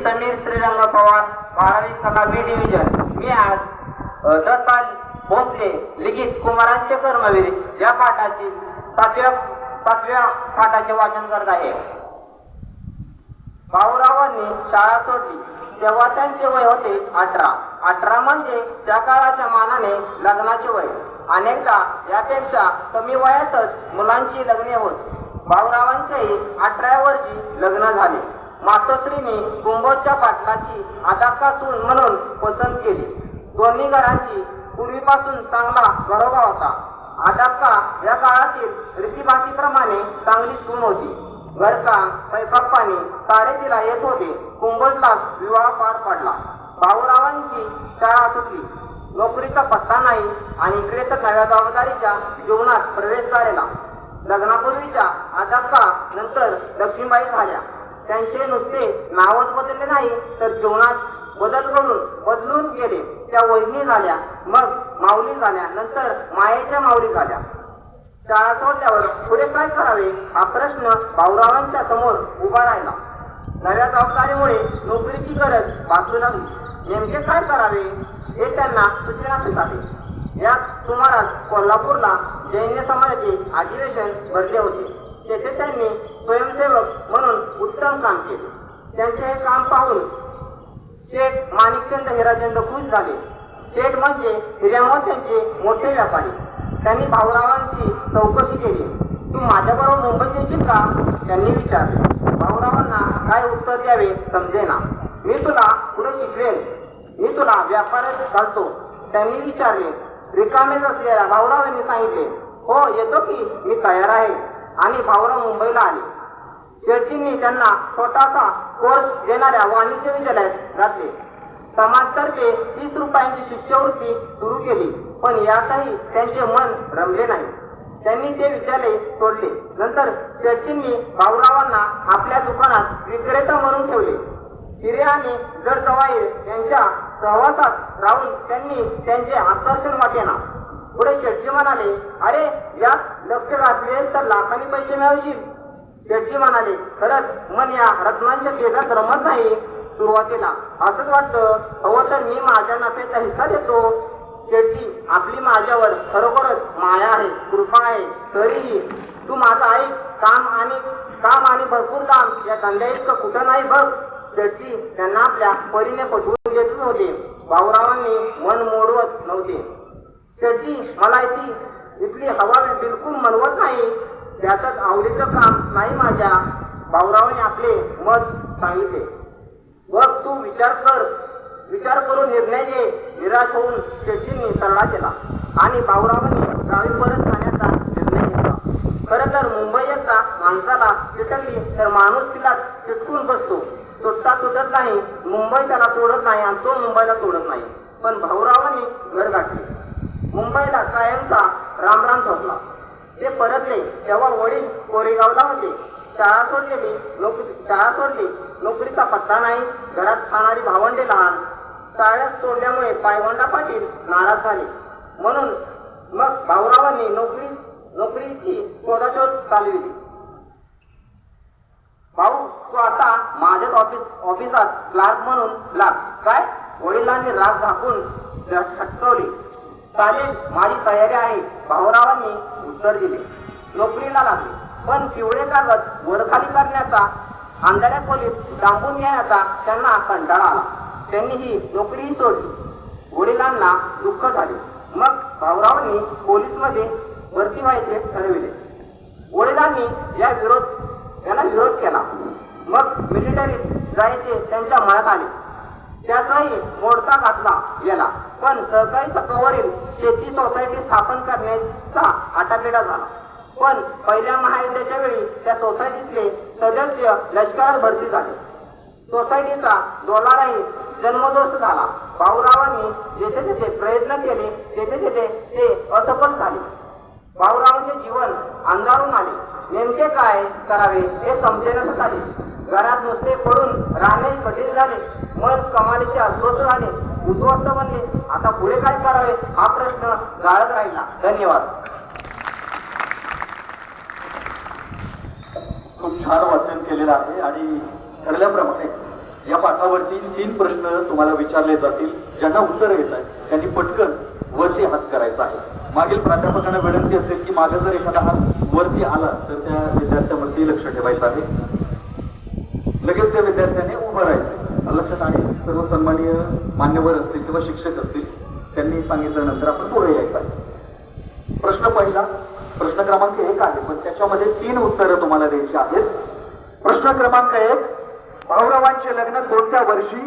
समीर श्रीरंग पवार, 12वी कला बी डिव्हिजन. मी आज दत्तपाल भोसले लिखित कुमारांचे कर्मवीर या पाठाची सातव्या पाठाचे वाचन करत आहे. भाऊरावांनी शाळा सोडली तेव्हा त्यांचे वय होते 18 म्हणजे त्या काळाच्या मानाने लग्नाचे वय. अनेकदा यापेक्षा कमी वयातच मुलांची लग्ने होत. भाऊरावांचेही 18 वर्षी लग्न झाले. मातोश्रीने कुंभोजच्या पाटलाची आदाक्का सून म्हणून पसंत केली. दोन्ही घरांची पूर्वीपासून चांगला घरोबा होता. आदाक्का या काळातील रीतीभातीप्रमाणे चांगली सून होती. घरकाम स्वयंपाक पाणी सारे तिला येत होते. कुंभोजलाच विवाह पार पडला. भाऊरावांची शाळा सुटली. नोकरीचा पत्ता नाही आणि इकडे तर नव्या जबाबदारीच्या जीवनात प्रवेश झालेला. लग्नापूर्वीच्या आदाक्का नंतर लक्ष्मीबाई झाल्या. त्यांचे नुसते नावच बदलले नाही तर जीवनात बदलून गेले. त्या वहिनी झाल्या, मग माऊली झाल्या, नंतर मायेच्या माऊली झाल्या. शाळा सोडल्यावर पुढे काय करावे हा प्रश्न भाऊरावांच्या समोर उभा राहिला. नव्या जबाबदारीमुळे नोकरीची गरज भासू लागली. नेमके काय करावे हे त्यांना सूचना सुचावे. याच सुमारास कोल्हापूरला जैन समाजाचे अधिवेशन भरले होते. तेथे त्यांनी स्वयंसेवक म्हणून उत्तम काम केले. त्यांचे हे काम पाहून शेठ माणिकचंद हिराचंद खुश झाले. शेठ म्हणजे हिऱ्यामोत्यांचे मोठे व्यापारी. त्यांनी भाऊरावांची चौकशी केली. तू माझ्याबरोबर मुंबईत येशील का त्यांनी विचारले. भाऊरावांना काय उत्तर द्यावे समजेना. मी तुला पुढे शिकवेन, मी तुला व्यापारात घालतो त्यांनी विचारले. रिकामेच असलेल्या भाऊरावांनी सांगितले, हो येतो की, मी तयार आहे. आणि भाऊराव मुंबईला आले. शेठजींनी त्यांना छोटासा कोर्स देणाऱ्या वाणिज्य विद्यालयात घातले. समाजतर्फे 30 रुपयांची शिष्यवृत्ती सुरू केली, पण यातही त्यांचे मन रमले नाही. त्यांनी ते विद्यालय सोडले. नंतर शेठजींनी भाऊरावांना आपल्या दुकानात विक्रेता म्हणून ठेवले. हिरे आणि जडजवाईर यांच्या सहवासात राहून त्यांनी त्यांचे आकर्षण वाटेना. पुढे शेठजी म्हणाले, अरे यात लक्ष घातले तर लाखांनी पैसे मिळवशील. शेठजी म्हणाले, खरंच मन या रत्नांच्या केसात रमत नाही. सुरुवातीला असंच वाटतं, हवं तर मी माझ्या नफ्याचा हिस्सा देतो. शेठजी, आपली माझ्यावर खरोखरच माया आहे, कृपा आहे. तरीही तू माझा ऐक. काम आणि भरपूर दाम या धंद्या इतकं कुठं नाही बघ. शेठजी त्यांना आपल्या परीने पटवून देत होते. भाऊरावांनी मन मोडवत नव्हते. शेठजी, मला इथली हवा बिलकुल मनवत नाही. त्यातच आवडीचं काम नाही माझ्या. भाऊरावांनी आपले मत सांगितले. बघ तू विचार करून निर्णय घे. निराश होऊन शेठजींनी सल्ला केला आणि भाऊरावांनी गावी परत जाण्याचा निर्णय घेतला. खरं तर मुंबई एकदा माणसाला चिटकली तर माणूस तिला चिटकून बसतो. सुटत नाही. मुंबई त्याला तोडत नाही आणि तो मुंबईला तोडत नाही. पण भाऊरावांनी घर गाठले. मुंबईला कायमचा रामराम ठोकला. ते परतले तेव्हा वडील कोरेगावला होते. शाळा सोडली. नोकरीचा पत्ता नाही. घरात खाणारी भावंडे लहान. शाळेत सोडल्यामुळे पायवंडा पाटील नाराज झाले. म्हणून मग भाऊरावांनी नोकरीची शोधाशोध चालविली. भाऊ, तू आता माझ्याच ऑफिसात क्लार्क म्हणून लाग. काय? वडिलांनी राग झाकून हटकवले. चालेल, माझी तयारी आहे, भाऊरावांनी उत्तर दिले. नोकरीला लागले. पण पिवळे कागद वरखाली करण्याचा, अंधाऱ्या खोलीत डांबून घेण्याचा त्यांना कंटाळा आला. त्यांनी ही नोकरीही सोडली. वडिलांना दुःख झाले. मग भाऊरावांनी पोलीसमध्ये भरती व्हायचे ठरविले. वडिलांनी याला विरोध केला. मग मिलिटरीत जायचे त्यांच्या मनात आले. त्याचाही मोडका घातला गेला. पण सहकारी तत्वावरील शेती सोसायटी स्थापन करण्याचा आटापिटा झाला. पण पहिल्या महायुद्धाच्या वेळी त्या सोसायटीतले सदस्य लष्करात भरती झाले. सोसायटीचा डोलाराही जन्मदोष झाला. भाऊरावांनी जेथे जेथे प्रयत्न केले तेथे ते असफल झाले. भाऊरावांचे जीवन अंधारून आले. नेमके काय करावे हे समजेनाच झाले. घरात नुसते पडून राहणे कठीण झाले. मन कमालीचे अस्वस्थ झाले, उद्ध्वस्त बनले. आता पुढे काय करावे हा प्रश्न गाळत राहिला. धन्यवाद. खूप छान वाचन केलेलं आहे आणि ठरल्याप्रमाणे या पाठात कागदावरती 3 प्रश्न तुम्हाला विचारले जातील. ज्यांना उत्तर येत आहे त्यांनी पटकन वरती हात करायचा आहे. मागील प्राध्यापकांना विनंती असेल की मागे जर एखादा हात वरती आला तर त्या विद्यार्थ्यावरती लक्ष ठेवायचं आहे. लगेच त्या विद्यार्थ्याने उभं राहायचं. लक्षात आहे, सर्व सन्माननीय मान्यवर असतील किंवा शिक्षक असतील त्यांनी सांगितल्यानंतर आपण पुढे यायचं आहे. प्रश्न पहिला, प्रश्न क्रमांक 1 आहे, पण त्याच्यामध्ये 3 उत्तरं तुम्हाला द्यायची आहेत. प्रश्न क्रमांक 1, भाऊरावांचे लग्न कोणत्या वर्षी